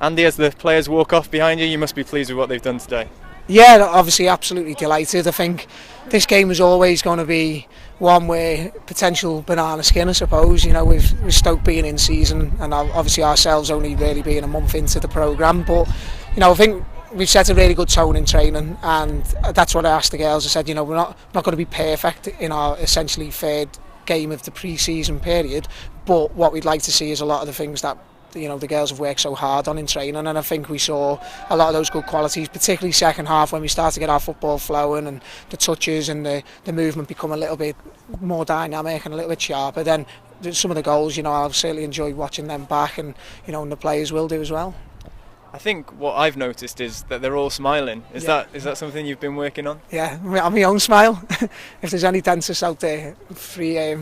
Andy, as the players walk off behind you, you must be pleased with what they've done today. Yeah, obviously absolutely delighted. I think this game was always going to be one where potential banana skin, I suppose, with Stoke being in season and obviously ourselves only really being a month into the programme. But, I think we've set a really good tone in training, and that's what I asked the girls. I said, we're not going to be perfect in our essentially third game of the pre-season period, but what we'd like to see is a lot of the things that the girls have worked so hard on in training, and I think we saw a lot of those good qualities, particularly second half when we start to get our football flowing and the touches and the movement become a little bit more dynamic and a little bit sharper. Then some of the goals, I've certainly enjoyed watching them back, and and the players will do as well. I think what I've noticed is that they're all smiling. Is that something you've been working on? Yeah, on my own smile. If there's any dentists out there, free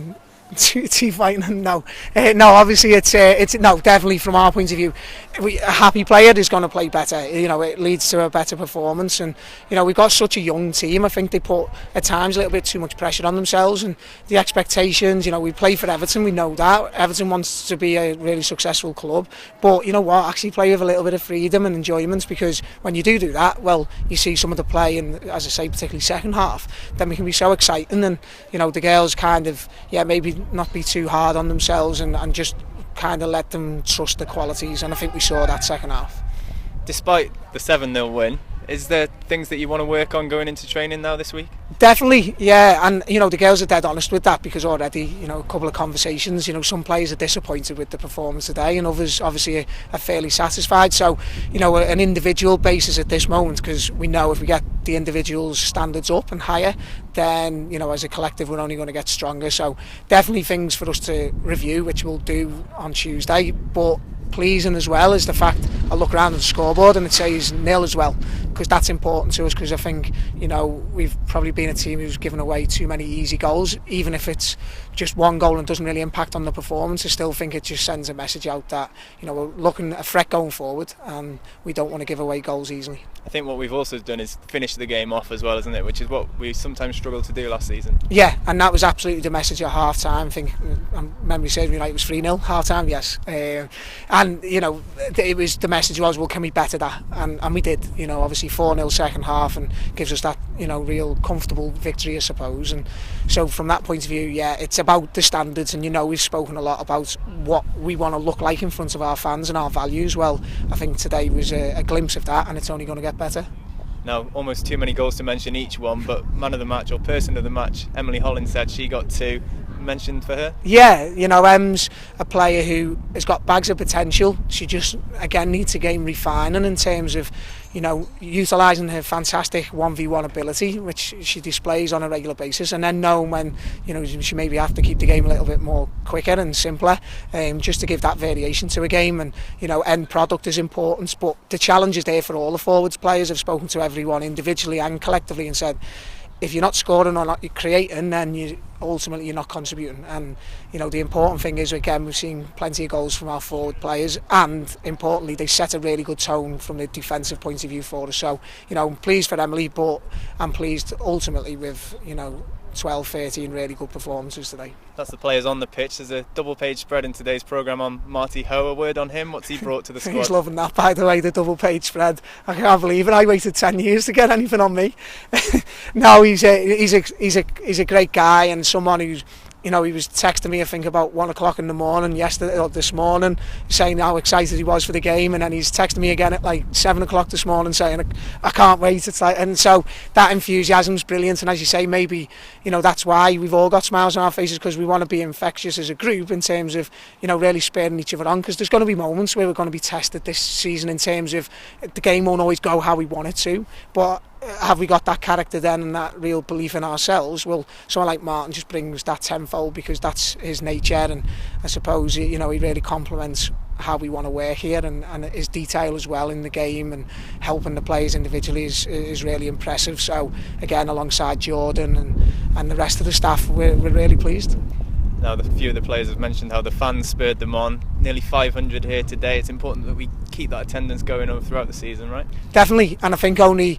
teeth whitening, no. Obviously it's no, definitely from our point of view, a happy player is going to play better. It leads to a better performance, and we've got such a young team. I think they put at times a little bit too much pressure on themselves, and the expectations. We play for Everton, we know that Everton wants to be a really successful club, but actually play with a little bit of freedom and enjoyment, because when you do that, well, you see some of the play, and as I say, particularly second half, then we can be so exciting, and the girls kind of maybe not be too hard on themselves and just kind of let them trust the qualities, and I think we saw that second half. Despite the 7-0 win, is there things that you want to work on going into training now this week? Definitely, yeah, and the girls are dead honest with that, because already a couple of conversations, some players are disappointed with the performance today, and others obviously are fairly satisfied. So an individual basis at this moment, because we know if we get the individuals' standards up and higher, then as a collective we're only going to get stronger. So definitely things for us to review, which we'll do on Tuesday. But pleasing as well is the fact I look around at the scoreboard and it says 0 as well, because that's important to us, because I think we've probably been a team who's given away too many easy goals. Even if it's just one goal and doesn't really impact on the performance, I still think it just sends a message out that we're looking at a threat going forward, and we don't want to give away goals easily. I think what we've also done is finish the game off as well, isn't it? Which is what we sometimes struggled to do last season. Yeah, and that was absolutely the message at half time. I think memory serves me right, it was 3-0 half time, yes. And it was, the message was, well, can we better that? And we did. Obviously 4-0 second half, and gives us that real comfortable victory, I suppose. And so from that point of view, yeah, it's about the standards, and we've spoken a lot about what we want to look like in front of our fans and our values. Well, I think today was a glimpse of that, and it's only going to get better. Now, almost too many goals to mention each one, but man of the match or person of the match, Emily Holland said she got 2. Mentioned for her? Yeah, Em's a player who has got bags of potential. She just, again, needs to gain refining in terms of, utilising her fantastic 1v1 ability, which she displays on a regular basis, and then knowing when, she maybe have to keep the game a little bit more quicker and simpler, just to give that variation to a game. And, end product is important, but the challenge is there for all the forwards players. I've spoken to everyone individually and collectively and said, if you're not scoring or not you're creating, then ultimately you're not contributing. And the important thing is, again, we've seen plenty of goals from our forward players, and importantly they set a really good tone from the defensive point of view for us. So I'm pleased for Emily, but I'm pleased ultimately with 12-13 really good performances today. That's the players on the pitch. There's a double page spread in today's programme on Marty Ho. A word on him, what's he brought to the squad? He's loving that, by the way, the double page spread. I can't believe it. I waited 10 years to get anything on me. No, he's a great guy, and someone who's he was texting me, I think, about 1 o'clock in the morning this morning, saying how excited he was for the game, and then he's texting me again at like 7 o'clock this morning saying, I can't wait. It's like, and so that enthusiasm's brilliant, and as you say, maybe that's why we've all got smiles on our faces, because we want to be infectious as a group in terms of really spurring each other on, because there's going to be moments where we're going to be tested this season in terms of the game won't always go how we want it to, but have we got that character then and that real belief in ourselves? Well, someone like Martin just brings that tenfold, because that's his nature, and I suppose he really complements how we want to work here, and his detail as well in the game and helping the players individually is really impressive. So again, alongside Jordan and the rest of the staff, we're really pleased. Now, a few of the players have mentioned how the fans spurred them on. Nearly 500 here today. It's important that we keep that attendance going on throughout the season, right? Definitely, and I think only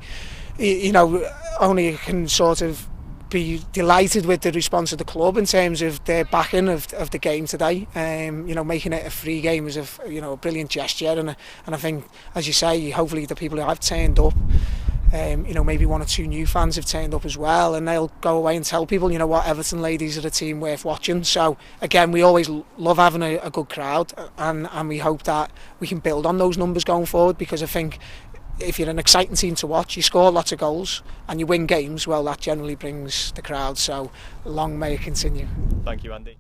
can sort of be delighted with the response of the club in terms of their backing of the game today. You know, making it a free game was a brilliant gesture, and I think, as you say, hopefully the people who have turned up, you know, maybe 1 or 2 new fans have turned up as well, and they'll go away and tell people, you know what, Everton Ladies are a team worth watching. So again, we always love having a good crowd, and we hope that we can build on those numbers going forward, because I think if you're an exciting team to watch, you score lots of goals and you win games, well, that generally brings the crowd. So long may it continue. Thank you, Andy.